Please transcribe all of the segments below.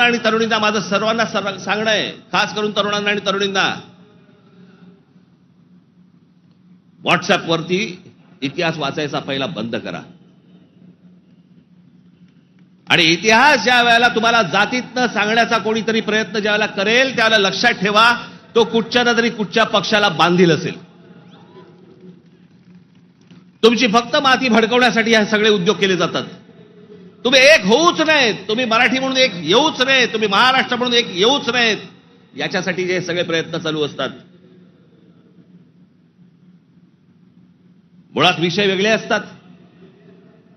आणि तरुणींना माझं सर्वांना सांगणं आहे, खास करून तरुणांना आणि तरुणींना, व्हॉट्सअपवरती इतिहास वाचायचा पहिला बंद करा. आणि इतिहास ज्या वेळेला तुम्हाला जातीतनं सांगण्याचा कोणीतरी प्रयत्न ज्यावेळेला करेल त्यावेळेला लक्षात ठेवा, तो कुठच्या ना तरी कुठच्या पक्षाला बांधील असेल. तुमची फक्त माती भडकवण्यासाठी हे सगळे उद्योग केले जातात. तुम्ही एक होऊच नाहीत, तुम्ही मराठी म्हणून एक येऊच नाहीत, तुम्ही महाराष्ट्र म्हणून एक येऊच नाहीत, याच्यासाठी जे सगळे प्रयत्न चालू असतात. मुळात विषय वेगळे असतात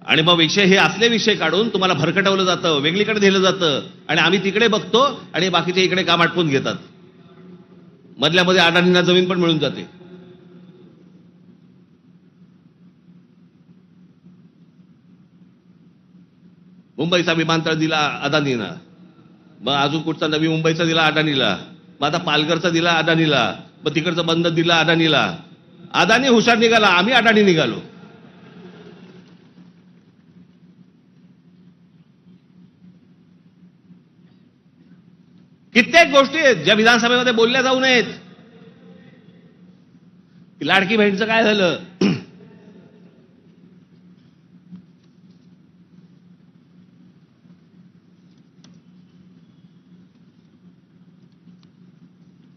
आणि मग विषय हे असले विषय काढून तुम्हाला भरकटवलं जातं, वेगळीकडे नेलं जातं आणि आम्ही तिकडे बघतो आणि बाकीचे इकडे काम आटपून घेतात. मधल्यामध्ये अडाणींना जमीन पण मिळून जाते. मुंबईचा विमानतळ दिला अदानीनं, मग अजून कुठचा नवी मुंबईचा दिला अदानीला, मग आता पालघरचा दिला अदानीला, मग तिकडचं बंद दिला अदानीला. अदानी हुशार निघाला, आम्ही अडाणी निघालो. कित्येक गोष्टी आहेत ज्या विधानसभेमध्ये बोलल्या जाऊ नयेत. लाडकी बहीणचं काय झालं?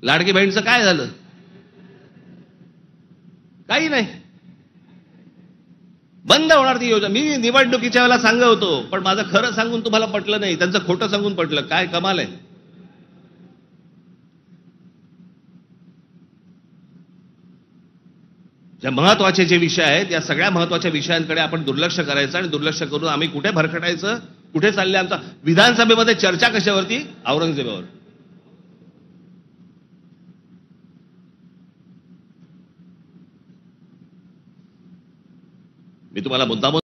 लाडकी बहीणचं काय झालं? काही नाही. बंद होणार ती योजना. मी निवडणुकीच्या वेळेला सांगत होतो, पण माझं खरं सांगून तुम्हाला पटलं नाही, त्यांचं खोटं सांगून पटलं. काय कमाल आहे. ज्या महत्वाचे जे विषय आहेत, या सगळ्या महत्वाच्या विषयांकडे आपण दुर्लक्ष करायचं आणि दुर्लक्ष करून आम्ही कुठे भरकटायचं, कुठे चालले आमचा. विधानसभेमध्ये चर्चा कशावरती? औरंगजेबावर. मी तुम्हाला मुद्दाम